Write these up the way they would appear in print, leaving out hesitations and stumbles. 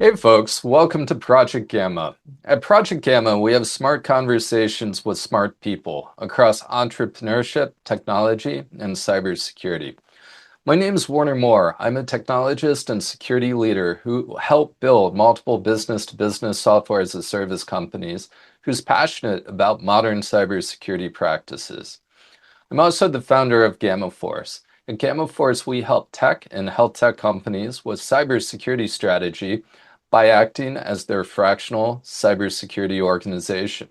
Hey folks, welcome to Project Gamma. At Project Gamma, we have smart conversations with smart people across entrepreneurship, technology, and cybersecurity. My name is Warner Moore. I'm a technologist and security leader who help build multiple business-to-business software as a service companies who's passionate about modern cybersecurity practices. I'm also the founder of Gamma Force. At Gamma Force, we help tech and health tech companies with cybersecurity strategy by acting as their fractional cybersecurity organization.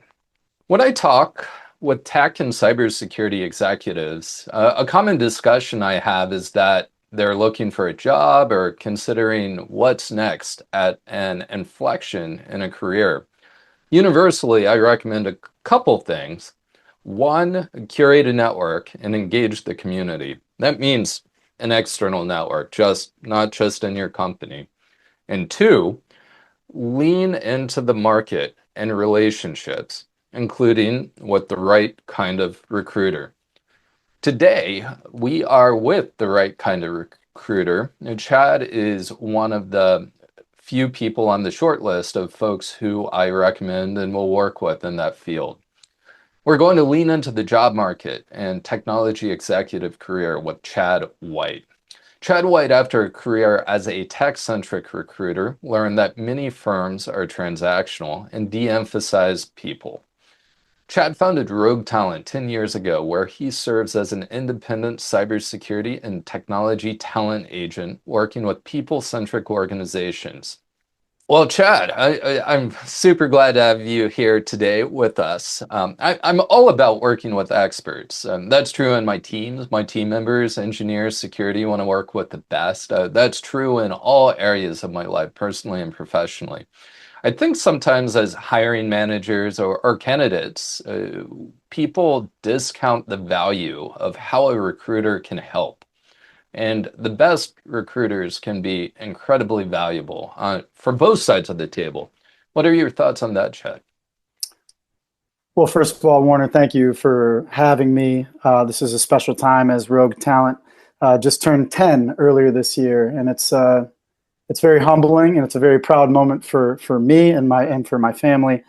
When I talk with tech and cybersecurity executives, a common discussion I have is that they're looking for a job or considering what's next at an inflection in a career. Universally, I recommend a couple things. One, curate a network and engage the community. That means an external network, not just in your company. And two, lean into the market and relationships, including with the right kind of recruiter. Today, we are with the right kind of recruiter. And Chad is one of the few people on the short list of folks who I recommend and will work with in that field. We're going to lean into the job market and technology executive career with Chad White. Chad White, after a career as a tech-centric recruiter, learned that many firms are transactional and de-emphasize people. Chad founded Rogue Talent 10 years ago, where he serves as an independent cybersecurity and technology talent agent working with people-centric organizations. Well, Chad, I'm super glad to have you here today with us. I'm all about working with experts. That's true in my teams. My team members, engineers, security want to work with the best. That's true in all areas of my life, personally and professionally. I think sometimes as hiring managers or candidates, people discount the value of how a recruiter can help. And the best recruiters can be incredibly valuable for both sides of the table. What are your thoughts on that, Chad? Well, first of all, Warner, thank you for having me. This is a special time as Rogue Talent just turned 10 earlier this year, and it's very humbling and it's a very proud moment for me and for my family.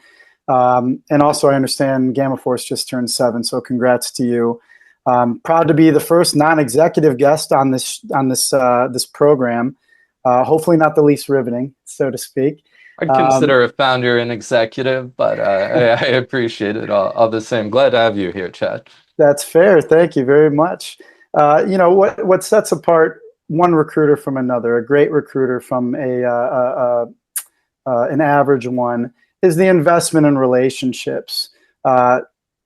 And also, I understand Gamma Force just turned 7, so congrats to you. Proud to be the first non-executive guest on this program. Hopefully, not the least riveting, so to speak. I'd Um, consider a founder an executive, but I appreciate it all the same. Glad to have you here, Chad. That's fair. Thank you very much. What sets apart one recruiter from another, a great recruiter from an average one, is the investment in relationships.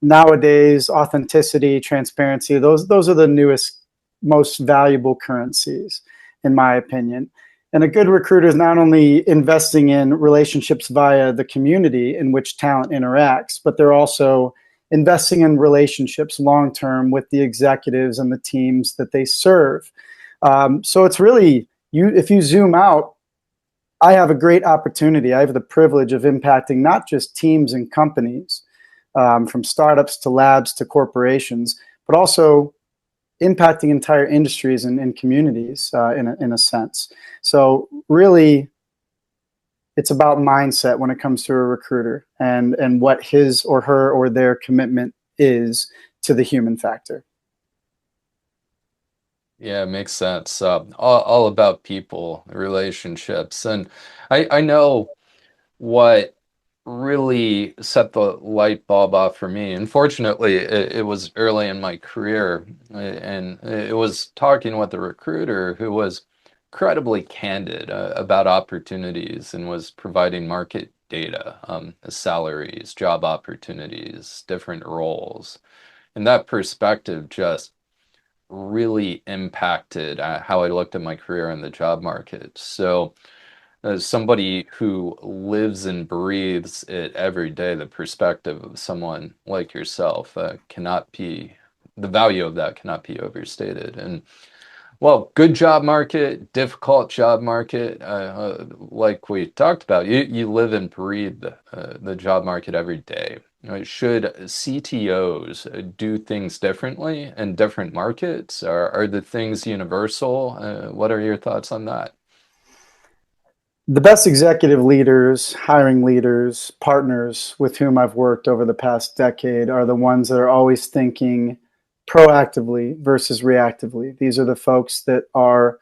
Nowadays, authenticity, transparency, those are the newest, most valuable currencies, in my opinion. And a good recruiter is not only investing in relationships via the community in which talent interacts, but they're also investing in relationships long term with the executives and the teams that they serve. So it's really, if you zoom out, I have a great opportunity. I have the privilege of impacting not just teams and companies, from startups to labs to corporations, but also impacting entire industries and communities in a sense. So really, it's about mindset when it comes to a recruiter and what his or her or their commitment is to the human factor. Yeah, it makes sense. All about people, relationships. And I know what really set the light bulb off for me. Unfortunately, it was early in my career, and it was talking with a recruiter who was incredibly candid about opportunities and was providing market data, salaries, job opportunities, different roles. And that perspective just really impacted how I looked at my career in the job market. So, as somebody who lives and breathes it every day, the perspective of someone like yourself cannot be, the value of that cannot be overstated. And well, good job market, difficult job market, like we talked about, you live and breathe the job market every day. Should CTOs do things differently in different markets? Are the things universal? What are your thoughts on that? The best executive leaders, hiring leaders, partners with whom I've worked over the past decade are the ones that are always thinking proactively versus reactively. These are the folks that are,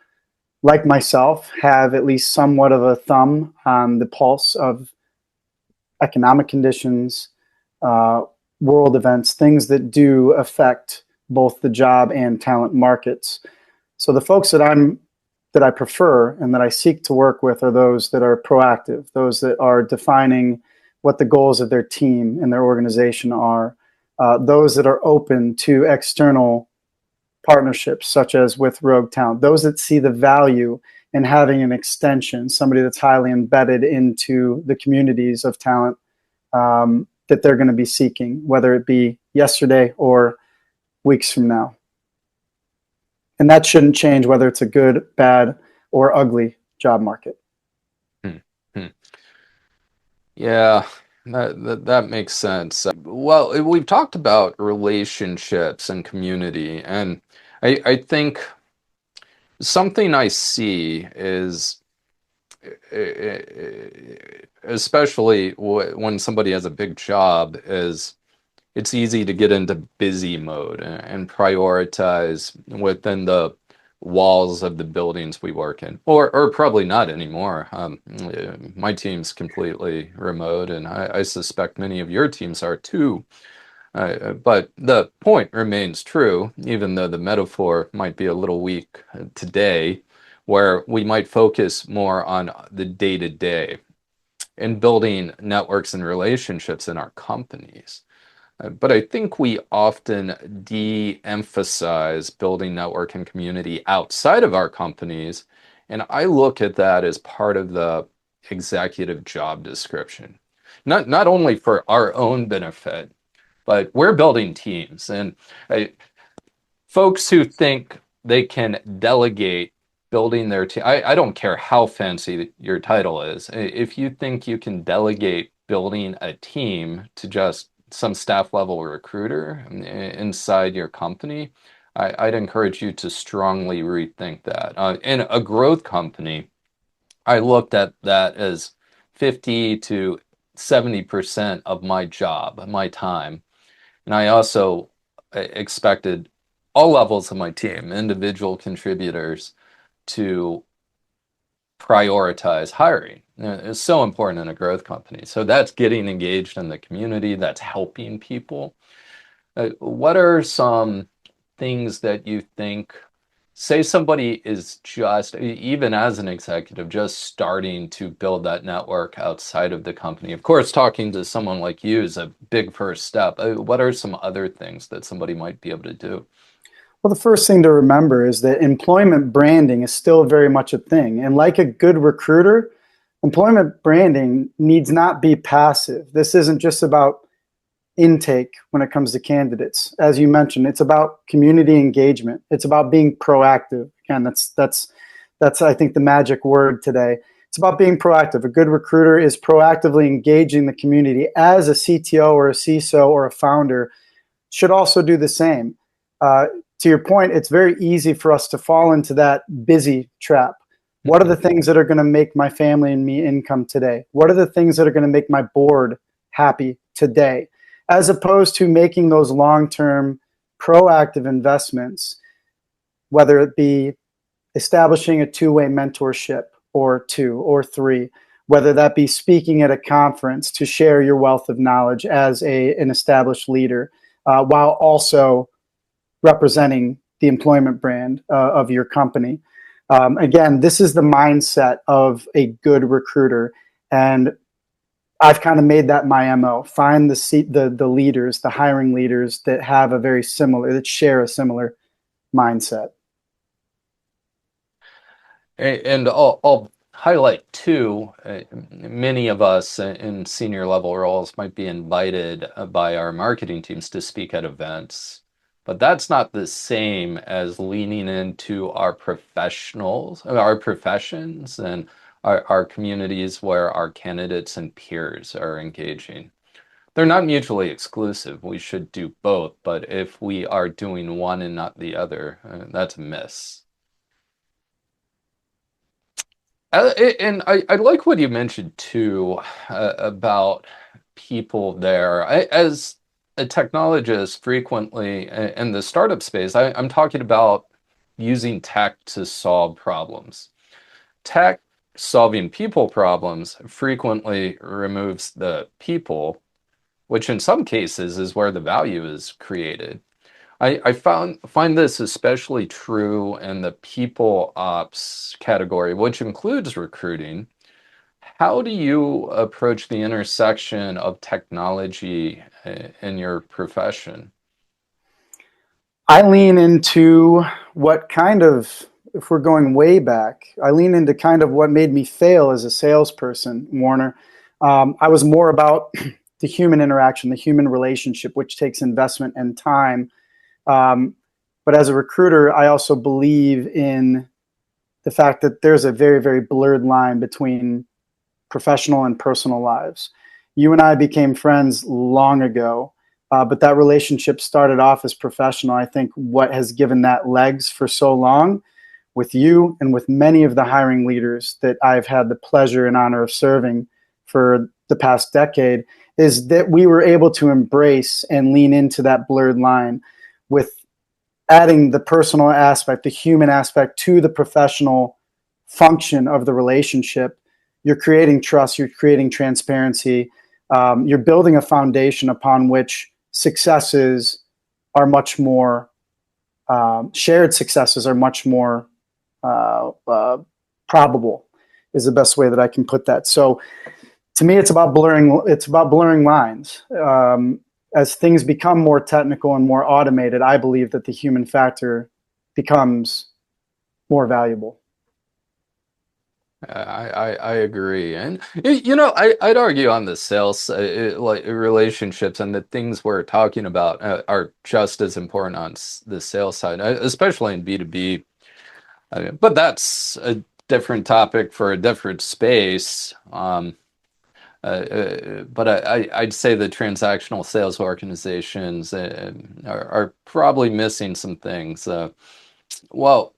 like myself, have at least somewhat of a thumb on the pulse of economic conditions, uh, world events, things that do affect both the job and talent markets. So the folks that I prefer and that I seek to work with are those that are proactive, those that are defining what the goals of their team and their organization are, those that are open to external partnerships, such as with Rogue Talent, those that see the value in having an extension, somebody that's highly embedded into the communities of talent that they're going to be seeking, whether it be yesterday or weeks from now. And that shouldn't change whether it's a good, bad, or ugly job market. Hmm. Hmm. Yeah, that makes sense. Well, we've talked about relationships and community, and I think something I see is, especially when somebody has a big job, is it's easy to get into busy mode and prioritize within the walls of the buildings we work in, or probably not anymore. My team's completely remote, and I suspect many of your teams are too. But the point remains true, even though the metaphor might be a little weak today, where we might focus more on the day-to-day and building networks and relationships in our companies. But I think we often de-emphasize building network and community outside of our companies. And I look at that as part of the executive job description. Not only for our own benefit, but we're building teams. And folks who think they can delegate building their team, I don't care how fancy your title is. If you think you can delegate building a team to just some staff level recruiter inside your company, I'd encourage you to strongly rethink that. In a growth company, I looked at that as 50 to 70% of my job, my time. And I also expected all levels of my team, individual contributors, to prioritize hiring. It's so important in a growth company. So that's getting engaged in the community, that's helping people. What are some things that you think, say somebody is just, even as an executive, just starting to build that network outside of the company? Of course, talking to someone like you is a big first step. What are some other things that somebody might be able to do? Well, the first thing to remember is that employment branding is still very much a thing. And like a good recruiter, employment branding needs not be passive. This isn't just about intake when it comes to candidates. As you mentioned, it's about community engagement. It's about being proactive. Again, that's I think the magic word today. It's about being proactive. A good recruiter is proactively engaging the community, as a CTO or a CISO or a founder should also do the same. To your point, it's very easy for us to fall into that busy trap. What are the things that are going to make my family and me income today? What are the things that are going to make my board happy today? As opposed to making those long-term proactive investments, whether it be establishing a two-way mentorship or two or three, whether that be speaking at a conference to share your wealth of knowledge as an established leader, while also representing the employment brand of your company. Again, this is the mindset of a good recruiter. And I've kind of made that my MO. Find the leaders, the hiring leaders that have a very similar, that share a similar mindset. And I'll highlight too, many of us in senior level roles might be invited by our marketing teams to speak at events, but that's not the same as leaning into our professionals, our professions, and our communities where our candidates and peers are engaging. They're not mutually exclusive. We should do both, but if we are doing one and not the other, that's a miss. And I like what you mentioned too about people there. As a technologist, frequently in the startup space, I'm talking about using tech to solve problems. Tech solving people problems frequently removes the people, which in some cases is where the value is created. I find this especially true in the people ops category, which includes recruiting. How do you approach the intersection of technology in your profession? I lean into what kind of, if we're going way back, I lean into kind of what made me fail as a salesperson, Warner. I was more about the human interaction, the human relationship, which takes investment and time. Um, but as a recruiter, I also believe in the fact that there's a very, very blurred line between professional and personal lives. You and I became friends long ago, but that relationship started off as professional. I think what has given that legs for so long with you and with many of the hiring leaders that I've had the pleasure and honor of serving for the past decade is that we were able to embrace and lean into that blurred line with adding the personal aspect, the human aspect to the professional function of the relationship. You're creating trust, you're creating transparency, you're building a foundation upon which successes are much more, shared successes are much more probable, is the best way that I can put that. So to me, it's about blurring lines. As things become more technical and more automated, I believe that the human factor becomes more valuable. I agree, and I'd argue on the sales like relationships and the things we're talking about are just as important on the sales side, especially in B2B. But that's a different topic for a different space. But I'd say the transactional sales organizations are probably missing some things. Well,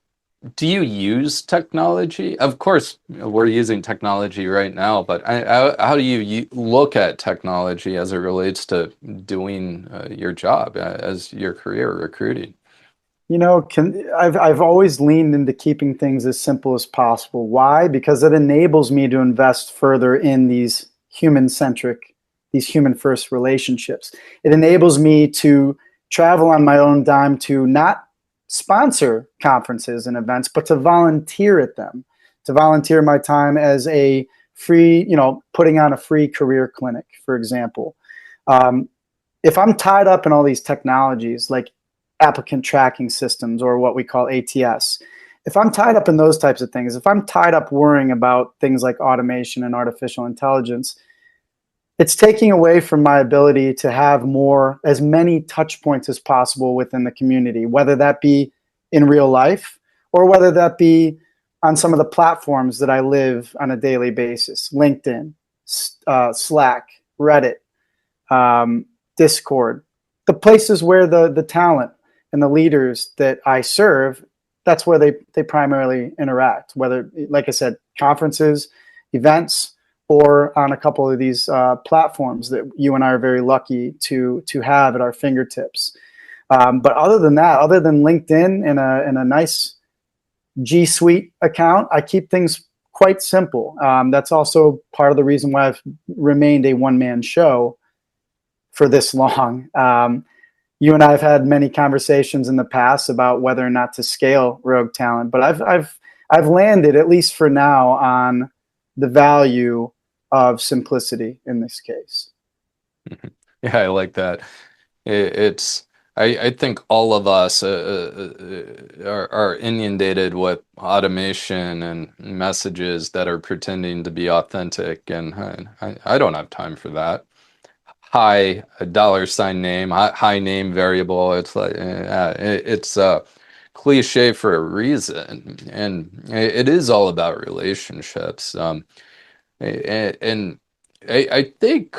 do you use technology? Of course, we're using technology right now, but how do you look at technology as it relates to doing your job as your career recruiting? I've always leaned into keeping things as simple as possible. Why? Because it enables me to invest further in these human first relationships. It enables me to travel on my own dime to not sponsor conferences and events, but to volunteer at them, to volunteer my time as a free, putting on a free career clinic, for example. Um, if I'm tied up in all these technologies like applicant tracking systems or what we call ATS, if I'm tied up in those types of things, if I'm tied up worrying about things like automation and artificial intelligence, it's taking away from my ability to have as many touch points as possible within the community, whether that be in real life or whether that be on some of the platforms that I live on a daily basis: LinkedIn, Slack, Reddit, Discord, the places where the talent and the leaders that I serve, that's where they primarily interact, whether, like I said, conferences, events, or on a couple of these platforms that you and I are very lucky to have at our fingertips. But other than that, other than LinkedIn and a nice G Suite account, I keep things quite simple. That's also part of the reason why I've remained a one-man show for this long. You and I have had many conversations in the past about whether or not to scale Rogue Talent, but I've landed, at least for now, on the value of simplicity in this case. Yeah, I like that. It's I think all of us are inundated with automation and messages that are pretending to be authentic, and I don't have time for that. High a dollar sign name, high name variable. It's like it's a cliche for a reason, and it is all about relationships. And I think.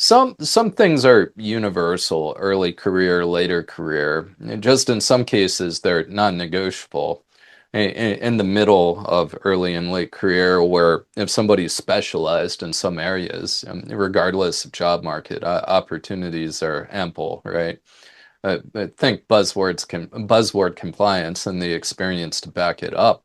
Some things are universal, early career, later career. Just in some cases, they're non-negotiable. in the middle of early and late career, where if somebody's specialized in some areas, regardless of job market, opportunities are ample, right? I think buzzword compliance and the experience to back it up.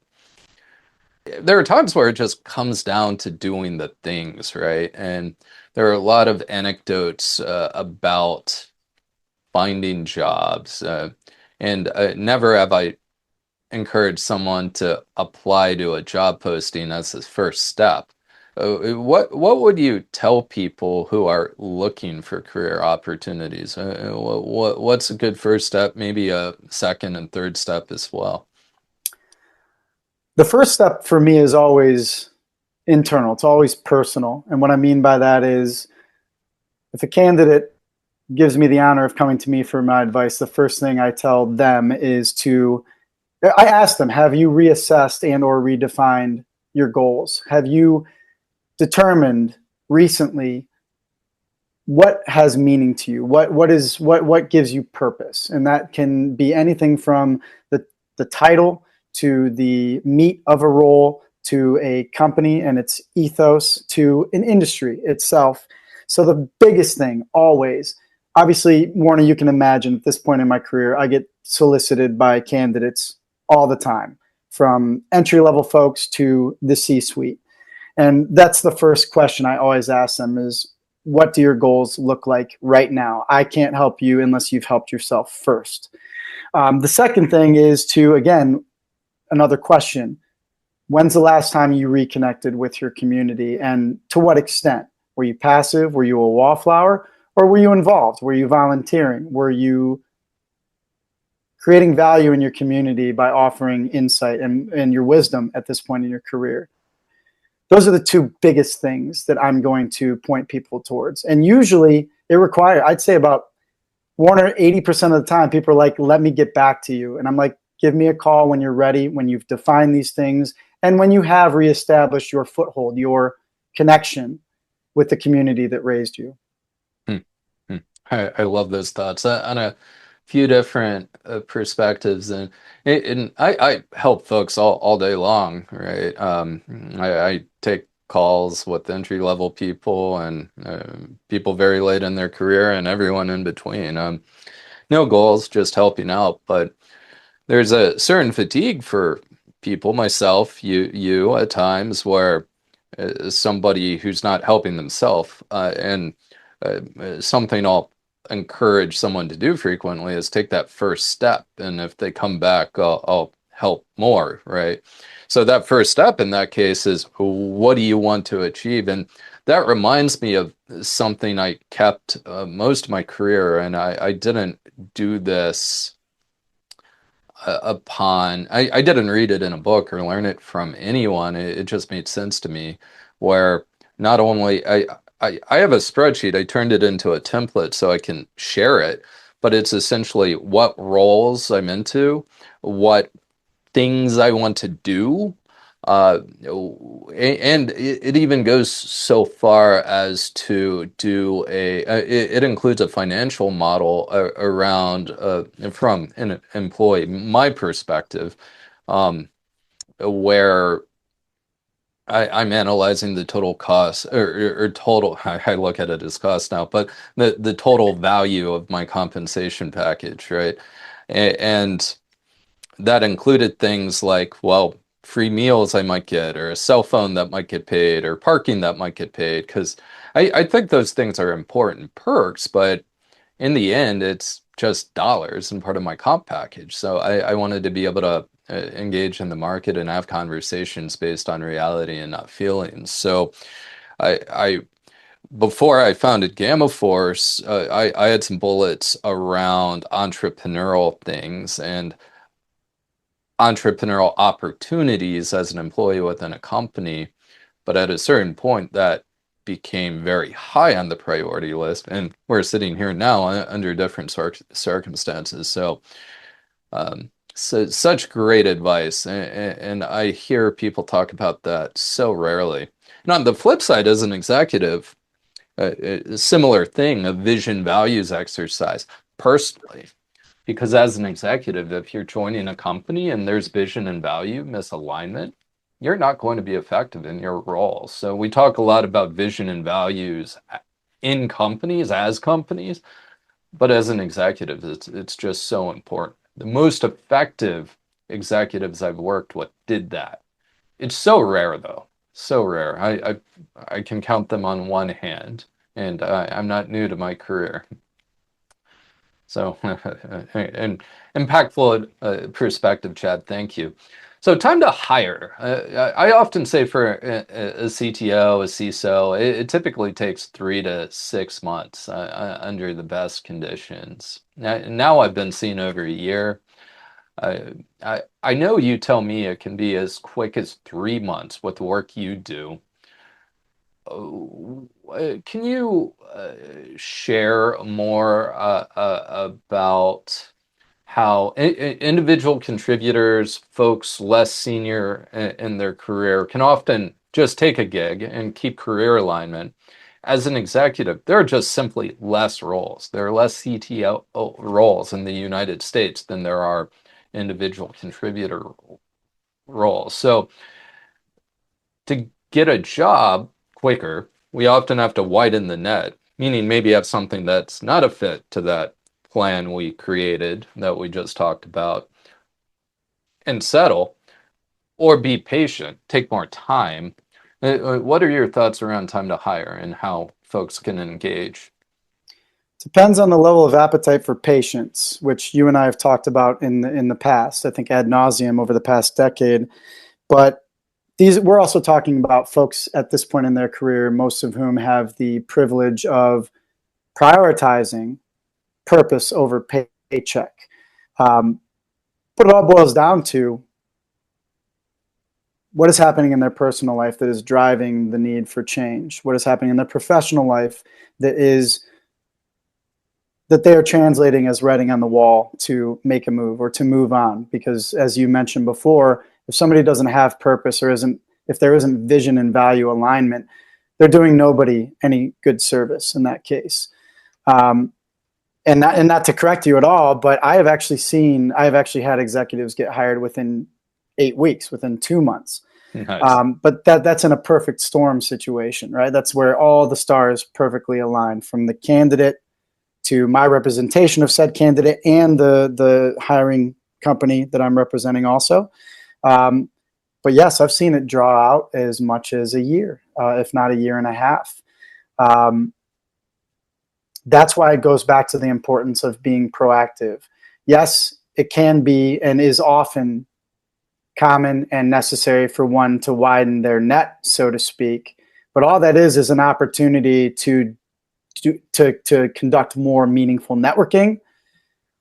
There are times where it just comes down to doing the things, right? And there are a lot of anecdotes about finding jobs. And never have I encouraged someone to apply to a job posting as the first step. What would you tell people who are looking for career opportunities? What's a good first step? Maybe a second and third step as well. The first step for me is always internal. It's always personal. And what I mean by that is if a candidate gives me the honor of coming to me for my advice, the first thing I tell them is I ask them, have you reassessed and or redefined your goals? Have you determined recently what has meaning to you? What gives you purpose? And that can be anything from the title to the meat of a role to a company and its ethos to an industry itself. So the biggest thing always, obviously, Warner, you can imagine at this point in my career, I get solicited by candidates all the time, from entry-level folks to the C-suite. And that's the first question I always ask them is, what do your goals look like right now? I can't help you unless you've helped yourself first. The second thing is to, again, another question. When's the last time you reconnected with your community, and to what extent? Were you passive? Were you a wallflower? Or were you involved? Were you volunteering? Were you creating value in your community by offering insight and your wisdom at this point in your career? Those are the two biggest things that I'm going to point people towards. And usually it requires, I'd say about Warner, 80% of the time, people are like, let me get back to you. And I'm like, give me a call when you're ready, when you've defined these things, and when you have reestablished your foothold, your connection with the community that raised you. I love those thoughts on a few different perspectives, and I help folks all day long, right? I take calls with entry level people and people very late in their career and everyone in between. No goals, just helping out, but there's a certain fatigue for people, myself, you at times, where somebody who's not helping themselves and something I'll encourage someone to do frequently is take that first step. And if they come back, I'll help more, right? So that first step in that case is, what do you want to achieve? And that reminds me of something I kept most of my career, and I didn't do this I didn't read it in a book or learn it from anyone. It just made sense to me, where not only I have a spreadsheet, I turned it into a template so I can share it, but it's essentially what roles I'm into, what things I want to do. And it even goes so far as to do it includes a financial model around from an employee, my perspective, where I'm analyzing the total cost or total, I look at it as cost now, but the total value of my compensation package, right? And that included things like, well, free meals I might get, or a cell phone that might get paid, or parking that might get paid, because I think those things are important perks, but in the end, it's just dollars and part of my comp package. So I wanted to be able to engage in the market and have conversations based on reality and not feelings. So I before I founded Gamma Force, I had some bullets around entrepreneurial things and entrepreneurial opportunities as an employee within a company. But at a certain point, that became very high on the priority list. And we're sitting here now under different circumstances. So such great advice. And I hear people talk about that so rarely. And on the flip side, as an executive, a similar thing, a vision values exercise. Personally, Because as an executive, if you're joining a company and there's vision and value misalignment, you're not going to be effective in your role. So we talk a lot about vision and values in companies, as companies, but as an executive, it's just so important. The most effective executives I've worked with did that. It's so rare though, so rare. I can count them on one hand, and I'm not new to my career. So, and impactful perspective, Chad. Thank you. So, time to hire. I often say for a CTO, a CISO, it typically takes 3 to 6 months under the best conditions. Now I've been seeing over a year. I know you tell me it can be as quick as 3 months with the work you do. Can you share more about how individual contributors, folks less senior in their career, can often just take a gig and keep career alignment? As an executive, there are just simply less roles. There are less CTO roles in the United States than there are individual contributor roles. So to get a job quicker, we often have to widen the net, meaning maybe have something that's not a fit to that plan we created that we just talked about and settle, or be patient, take more time. What are your thoughts around time to hire and how folks can engage? Depends on the level of appetite for patience, which you and I have talked about in the past, I think ad nauseum over the past decade. But we're also talking about folks at this point in their career, most of whom have the privilege of prioritizing purpose over paycheck. But it all boils down to what is happening in their personal life that is driving the need for change. What is happening in their professional life that they are translating as writing on the wall to make a move or to move on. Because as you mentioned before, if somebody doesn't have purpose or if there isn't vision and value alignment, they're doing nobody any good service in that case. And not to correct you at all, but I have actually had executives get hired within 8 weeks, within 2 months. Nice. But that's in a perfect storm situation, right? That's where all the stars perfectly align, from the candidate to my representation of said candidate and the hiring company that I'm representing also. But yes, I've seen it draw out as much as a year, if not a year and a half. That's why it goes back to the importance of being proactive. Yes, it can be and is often common and necessary for one to widen their net, so to speak. But all that is an opportunity to conduct more meaningful networking,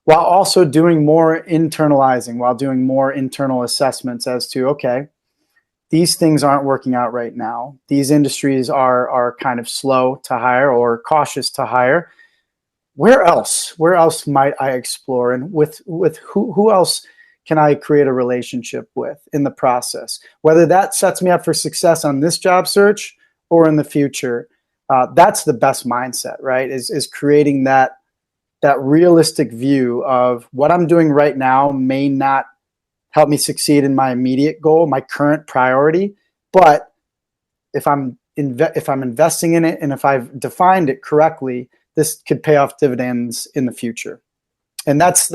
while also doing more internalizing, while doing more internal assessments as to, okay, these things aren't working out right now. These industries are kind of slow to hire or cautious to hire. Where else might I explore? And with who else can I create a relationship with in the process? Whether that sets me up for success on this job search or in the future, that's the best mindset, right? Is creating that realistic view of what I'm doing right now may not help me succeed in my immediate goal, my current priority, but if I'm investing in it and if I've defined it correctly, this could pay off dividends in the future. And that's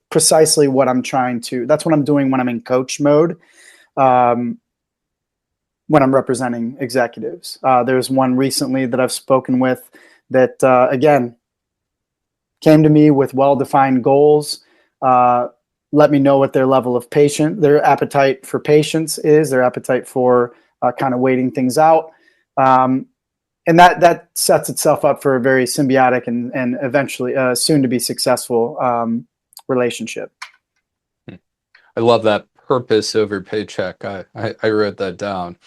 precisely what that's what I'm doing when I'm in coach mode, when I'm representing executives. There's one recently that I've spoken with that, again, came to me with well-defined goals, let me know what their level of their appetite for patience is, their appetite for kind of waiting things out. And that sets itself up for a very symbiotic and eventually soon to be successful relationship. I love that purpose over paycheck. I wrote that down.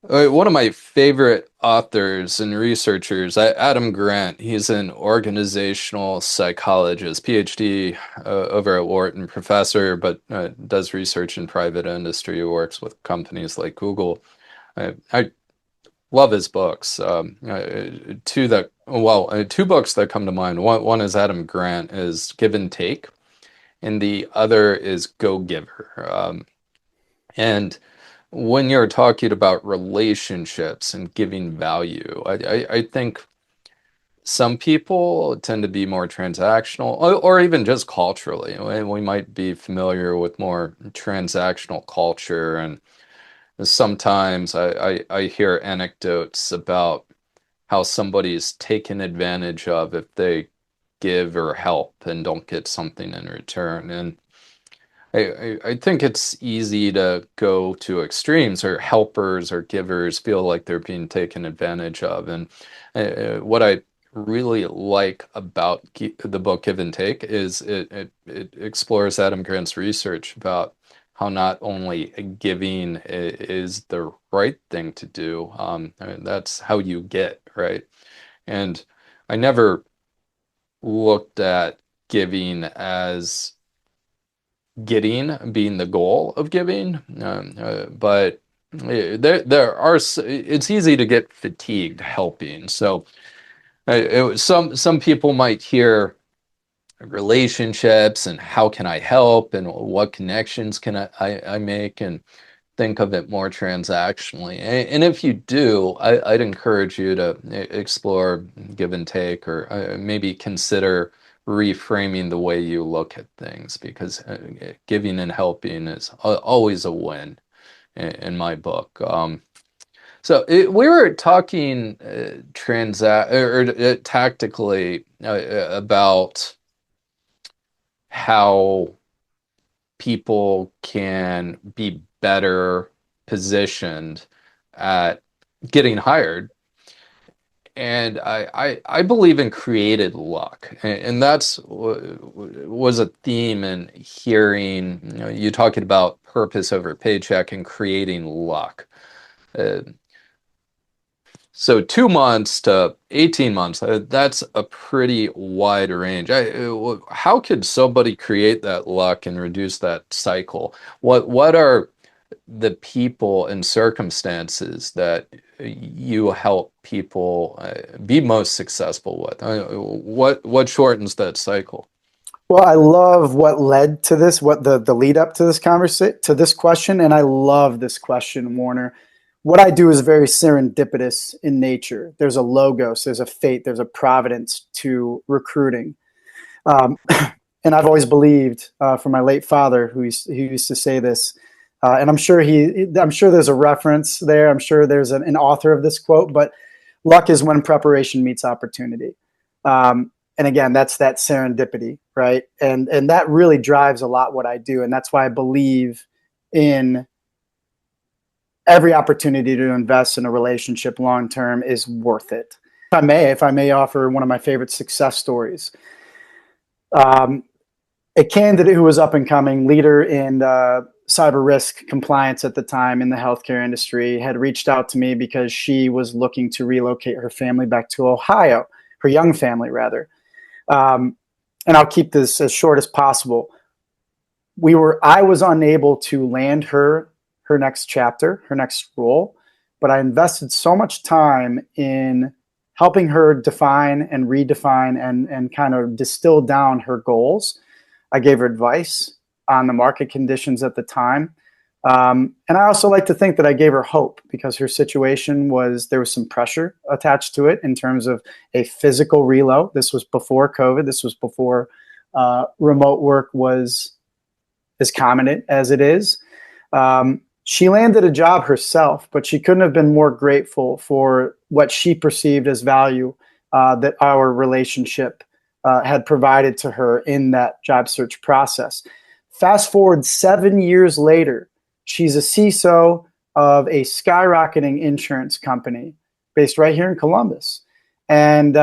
One of my favorite authors and researchers, Adam Grant, he's an organizational psychologist, PhD over at Wharton, professor, but does research in private industry, works with companies like Google. I love his books. Two that Well, two books that come to mind. One is Adam Grant, is Give and Take, and the other is Go Giver. And when you're talking about relationships and giving value, I think some people tend to be more transactional, or even just culturally. We might be familiar with more transactional culture, and sometimes I hear anecdotes about how somebody's taken advantage of if they give or help and don't get something in return. And I think it's easy to go to extremes, or helpers or givers feel like they're being taken advantage of. And what I really like about the book Give and Take is it explores Adam Grant's research about how not only giving is the right thing to do, I mean, that's how you get, right? And I never looked at giving as getting being the goal of giving, but there are it's easy to get fatigued helping. So some people might hear relationships and how can I help and what connections can I make, and think of it more transactionally. And if you do, I'd encourage you to explore Give and Take, or maybe consider reframing the way you look at things, because giving and helping is always a win in my book. We were talking tactically about how people can be better positioned at getting hired. And I believe in created luck, and that's was a theme in hearing, you talking about purpose over paycheck and creating luck. Uh, so 2 months to 18 months, that's a pretty wide range. How could somebody create that luck and reduce that cycle? What are the people and circumstances that you help people be most successful with? What shortens that cycle? Well, I love what led to this, what the lead up to this conversation, to this question, and I love this question, Warner. What I do is very serendipitous in nature. There's a logos, there's a fate, there's a providence to recruiting. Um, and I've always believed, from my late father, who used to say this, and I'm sure there's a reference there. I'm sure there's an author of this quote, but luck is when preparation meets opportunity. And again, that's that serendipity, right? And that really drives a lot what I do, and that's why I believe in every opportunity to invest in a relationship long term is worth it. If I may offer one of my favorite success stories. A candidate who was up and coming, leader in cyber risk compliance at the time in the healthcare industry, had reached out to me because she was looking to relocate her family back to Ohio, her young family rather. And I'll keep this as short as possible. I was unable to land her next chapter, her next role, but I invested so much time in helping her define and redefine and kind of distill down her goals. I gave her advice on the market conditions at the time. And I also like to think that I gave her hope, because her situation there was some pressure attached to it in terms of a physical reload. This was before COVID. This was before remote work was as common as it is. She landed a job herself, but she couldn't have been more grateful for what she perceived as value that our relationship had provided to her in that job search process. Fast forward 7 years later, she's a CISO of a skyrocketing insurance company based right here in Columbus. And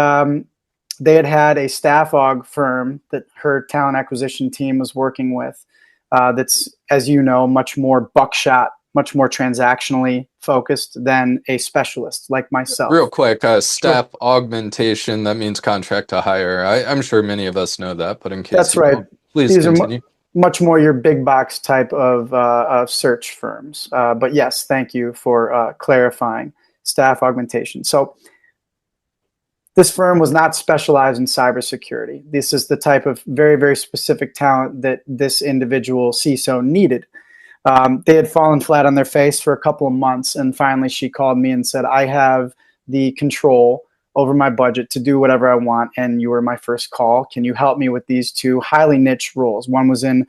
they had a staff aug firm that her talent acquisition team was working with that's, as you know, much more buckshot, much more transactionally focused than a specialist like myself. Real quick, staff augmentation, that means contract to hire. I'm sure many of us know that, but in case That's right. Please continue. Much more your big box type of search firms. But yes, thank you for clarifying staff augmentation. So This firm was not specialized in cybersecurity. This is the type of very, very specific talent that this individual CISO needed. They had fallen flat on their face for a couple of months, and finally she called me and said, I have the control over my budget to do whatever I want, and you were my first call. Can you help me with these two highly niche roles? One was in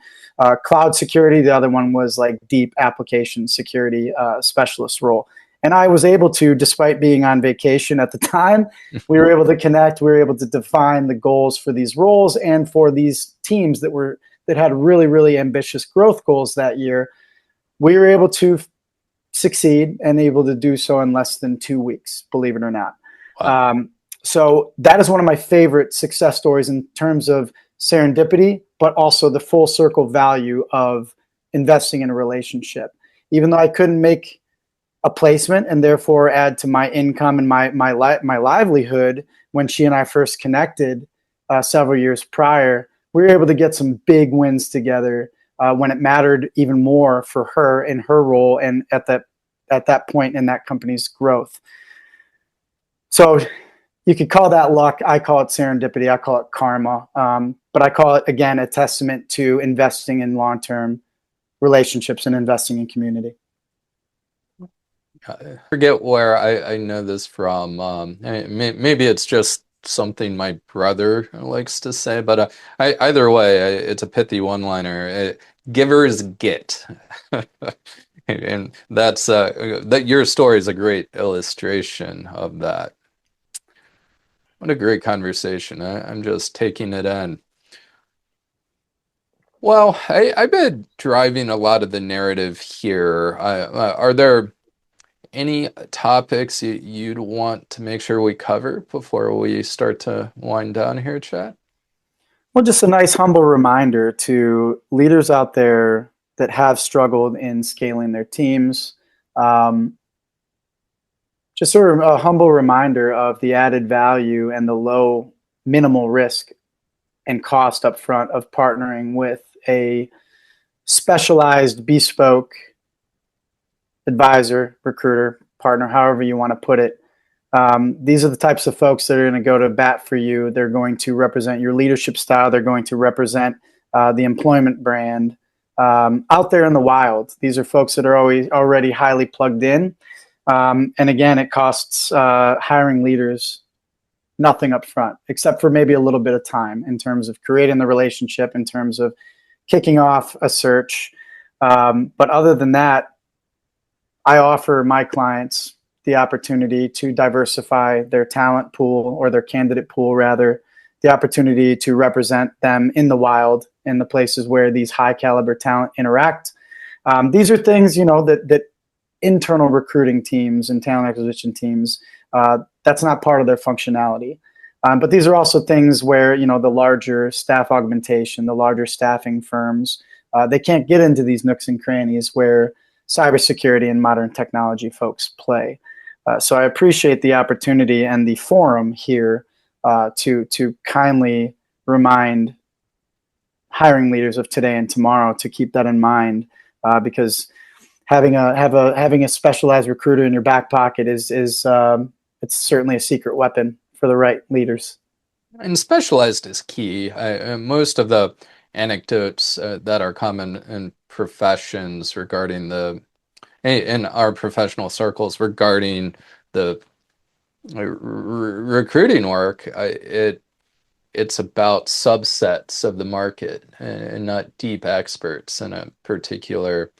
cloud security, the other one was like deep application security specialist role. And I was able to, despite being on vacation at the time, we were able to connect, we were able to define the goals for these roles and for these teams that had really, really ambitious growth goals that year. We were able to succeed and able to do so in less than 2 weeks, believe it or not. Wow. So that is one of my favorite success stories in terms of serendipity, but also the full circle value of investing in a relationship. Even though I couldn't make a placement and therefore add to my income and my livelihood when she and I first connected several years prior, we were able to get some big wins together when it mattered even more for her in her role and at that point in that company's growth. So you could call that luck. I call it serendipity. I call it karma. But I call it, again, a testament to investing in long-term relationships and investing in community. I forget where I know this from. Maybe it's just something my brother likes to say, but either way, it's a pithy one-liner. Givers get. And that's that your story is a great illustration of that. What a great conversation. I'm just taking it in. Well, I've been driving a lot of the narrative here. Are there any topics you'd want to make sure we cover before we start to wind down here, Chad? Well, just a nice humble reminder to leaders out there that have struggled in scaling their teams. Just sort of a humble reminder of the added value and the low minimal risk and cost up front of partnering with a specialized, bespoke advisor, recruiter, partner, however you want to put it. These are the types of folks that are going to go to bat for you. They're going to represent your leadership style. They're going to represent the employment brand out there in the wild. These are folks that are already highly plugged in. And again, it costs hiring leaders nothing up front, except for maybe a little bit of time in terms of creating the relationship, in terms of kicking off a search. But other than that, I offer my clients the opportunity to diversify their talent pool, or their candidate pool rather, the opportunity to represent them in the wild, in the places where these high caliber talent interact. These are things, that internal recruiting teams and talent acquisition teams, that's not part of their functionality. But these are also things where, the larger staff augmentation, the larger staffing firms, they can't get into these nooks and crannies where cybersecurity and modern technology folks play. So I appreciate the opportunity and the forum here to kindly remind hiring leaders of today and tomorrow to keep that in mind, because having a specialized recruiter in your back pocket is it's certainly a secret weapon for the right leaders. And specialized is key. Most of the anecdotes that are common in professions regarding in our professional circles regarding the recruiting work, it's about subsets of the market and not deep experts in a particular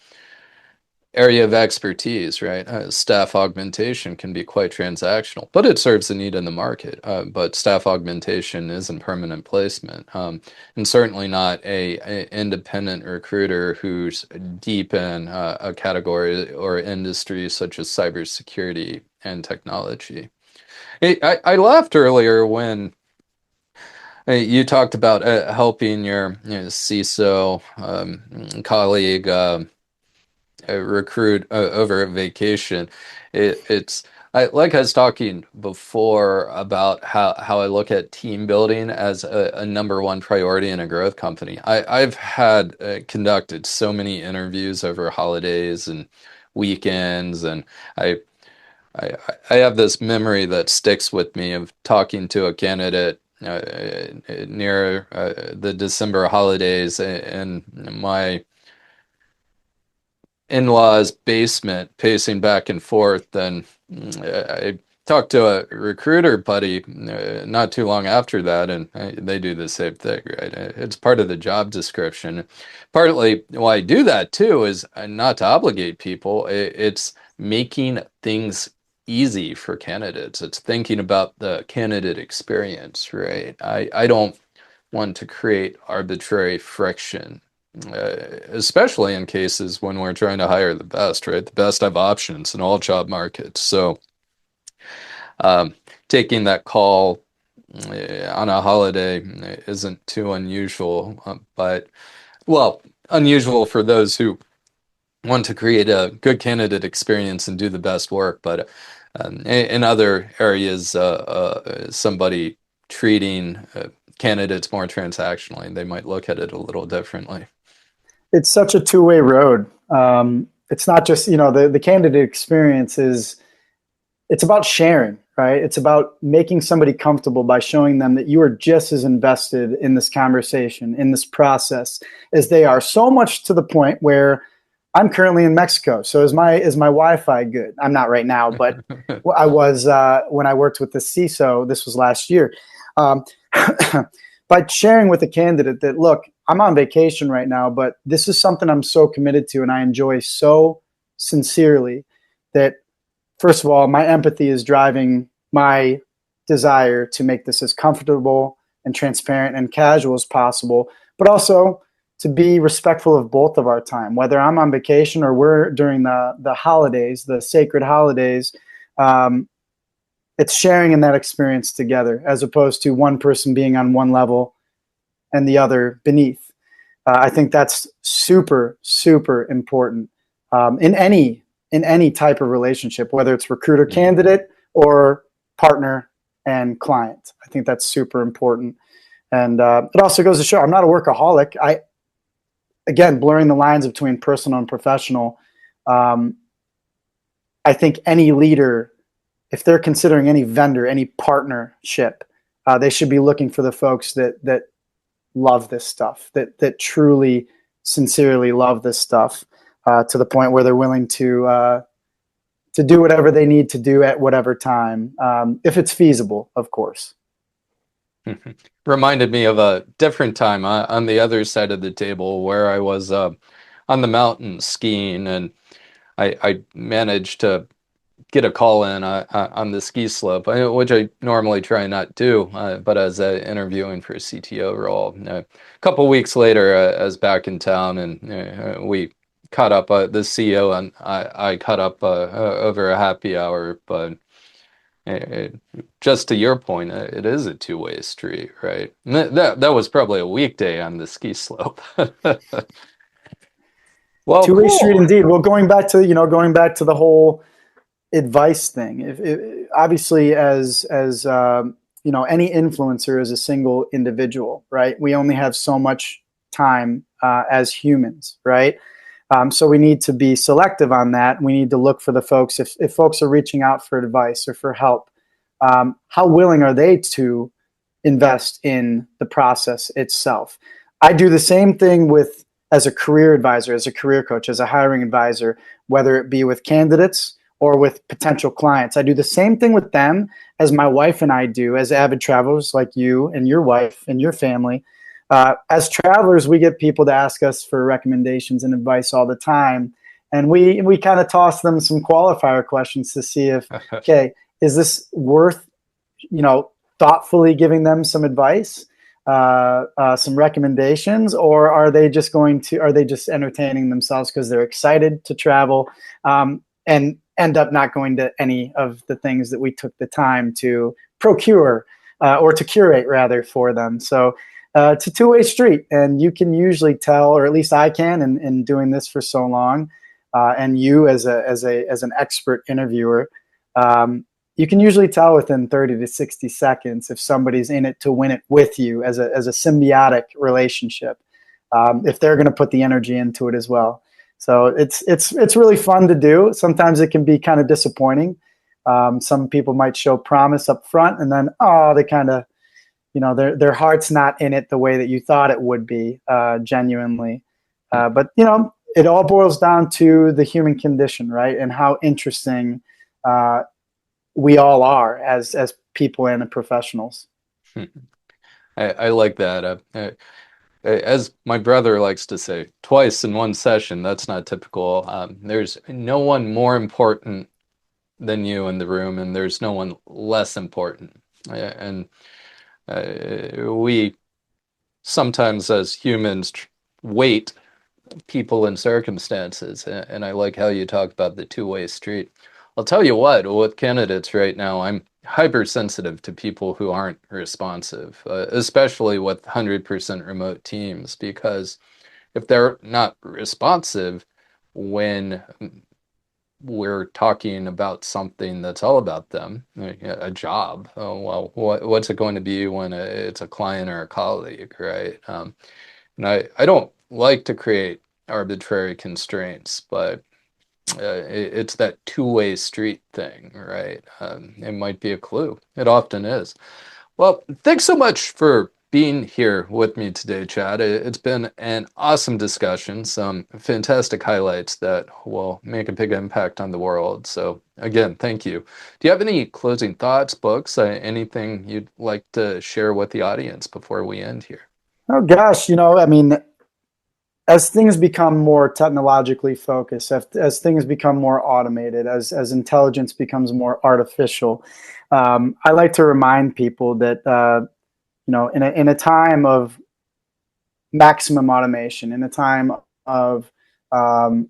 area of expertise, right? Staff augmentation can be quite transactional, but it serves a need in the market. But staff augmentation isn't permanent placement, and certainly not a independent recruiter who's deep in a category or industry such as cybersecurity and technology. I laughed earlier when you talked about helping your CISO colleague recruit over a vacation. Like I was talking before about how I look at team building as a number one priority in a growth company. I've had conducted so many interviews over holidays and weekends, and I have this memory that sticks with me of talking to a candidate near the December holidays in my in-laws' basement, pacing back and forth. And I talked to a recruiter buddy not too long after that, and they do the same thing, right? It's part of the job description. Partly why I do that too is not to obligate people. It's making things easy for candidates. It's thinking about the candidate experience, right? I don't want to create arbitrary friction, especially in cases when we're trying to hire the best, right? The best have options in all job markets. So taking that call on a holiday isn't too unusual, but, well, unusual for those who want to create a good candidate experience and do the best work. But in other areas, somebody treating candidates more transactionally, they might look at it a little differently. It's such a two-way road. It's not just, the candidate experience it's about sharing, right? It's about making somebody comfortable by showing them that you are just as invested in this conversation, in this process, as they are. So much to the point where I'm currently in Mexico. So is my Wi-Fi good? I'm not right now, but I was when I worked with the CISO. This was last year. By sharing with a candidate that, look, I'm on vacation right now, but this is something I'm so committed to and I enjoy so sincerely that, first of all, my empathy is driving my desire to make this as comfortable and transparent and casual as possible, but also to be respectful of both of our time, whether I'm on vacation or we're during the holidays, the sacred holidays. It's sharing in that experience together, as opposed to one person being on one level and the other beneath. I think that's super, super important in any type of relationship, whether it's recruiter candidate or partner and client. I think that's super important. And it also goes to show I'm not a workaholic. Again, blurring the lines between personal and professional. I think any leader, if they're considering any vendor, any partnership, they should be looking for the folks that love this stuff, that truly, sincerely love this stuff, to the point where they're willing to do whatever they need to do at whatever time, if it's feasible, of course. Reminded me of a different time on the other side of the table where I was on the mountain skiing, and I managed to get a call in on the ski slope, which I normally try not do, but as interviewing for a CTO role. A couple weeks later, I was back in town, and we caught up, the CEO and I caught up over a happy hour. But just to your point, it is a two-way street, right? And that was probably a weekday on the ski slope. Well, Two-way cool. street indeed. Well, going back to the whole advice thing. Obviously, as any influencer is a single individual, right? We only have so much time as humans, right? So we need to be selective on that. We need to look for the folks, if folks are reaching out for advice or for help, how willing are they to invest in the process itself? I do the same thing as a career advisor, as a career coach, as a hiring advisor, whether it be with candidates or with potential clients. I do the same thing with them as my wife and I do as avid travelers like you and your wife and your family. As travelers, we get people to ask us for recommendations and advice all the time. And we kind of toss them some qualifier questions to see if, okay, is this worth, thoughtfully giving them some advice, some recommendations, or are they just entertaining themselves because they're excited to travel, and end up not going to any of the things that we took the time to procure, or to curate rather, for them. So it's a two-way street, and you can usually tell, or at least I can, in doing this for so long, and you as an expert interviewer, you can usually tell within 30 to 60 seconds if somebody's in it to win it with you as a symbiotic relationship, if they're going to put the energy into it as well. So it's really fun to do. Sometimes it can be kind of disappointing, Some people might show promise up front, and then they kind of, their heart's not in it the way that you thought it would be, genuinely. But it all boils down to the human condition, right? And how interesting we all are as people and professionals. I like that. As my brother likes to say, twice in one session, that's not typical. There's no one more important than you in the room, and there's no one less important. And we sometimes, as humans, weight people and circumstances. And I like how you talk about the two-way street. I'll tell you what, with candidates right now, I'm hypersensitive to people who aren't responsive, especially with 100% remote teams, because if they're not responsive when we're talking about something that's all about them, like a job, well, what's it going to be when it's a client or a colleague, right? And I don't like to create arbitrary constraints, but it's that two-way street thing, right? It might be a clue. It often is. Well, thanks so much for being here with me today, Chad. It's been an awesome discussion, some fantastic highlights that will make a big impact on the world. So again, thank you. Do you have any closing thoughts, books, anything you'd like to share with the audience before we end here? Oh gosh, I mean, as things become more technologically focused, as things become more automated, as intelligence becomes more artificial, I like to remind people that in a time of maximum automation, in a time of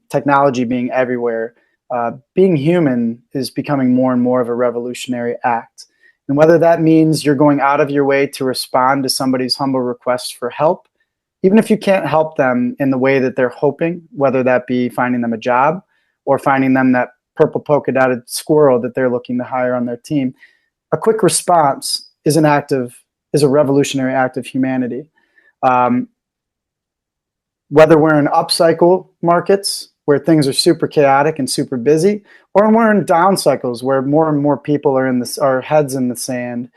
technology being everywhere, being human is becoming more and more of a revolutionary act. And whether that means you're going out of your way to respond to somebody's humble request for help, even if you can't help them in the way that they're hoping, whether that be finding them a job or finding them that purple polka dotted squirrel that they're looking to hire on their team, a quick response is a revolutionary act of humanity. Whether we're in upcycle markets where things are super chaotic and super busy, or we're in down cycles where more and more people are heads in the sand,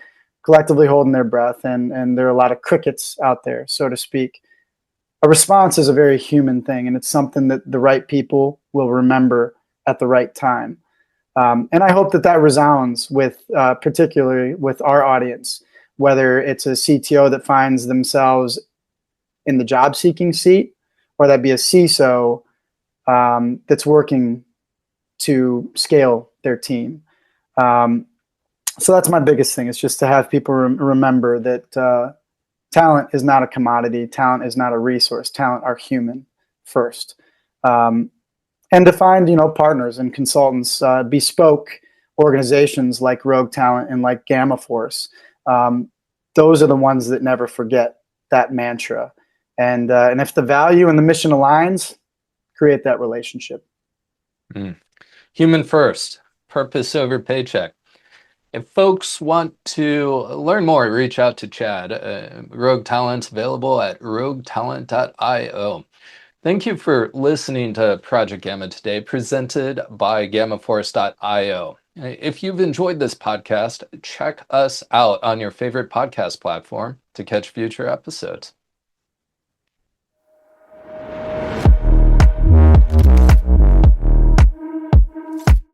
collectively holding their breath, and there are a lot of crickets out there, so to speak. A response is a very human thing, and it's something that the right people will remember at the right time. And I hope that resounds with, particularly with our audience, whether it's a CTO that finds themselves in the job seeking seat, or that be a CISO that's working to scale their team. So that's my biggest thing. It's just to have people remember that talent is not a commodity. Talent is not a resource. Talent are human first. And to find, partners and consultants, bespoke organizations like Rogue Talent and like Gamma Force. Those are the ones that never forget that mantra. And if the value and the mission aligns, create that relationship. Human first, purpose over paycheck. If folks want to learn more, reach out to Chad. Rogue Talent's available at roguetalent.io. Thank you for listening to Project Gamma today, presented by gammaforce.io. If you've enjoyed this podcast, check us out on your favorite podcast platform to catch future episodes.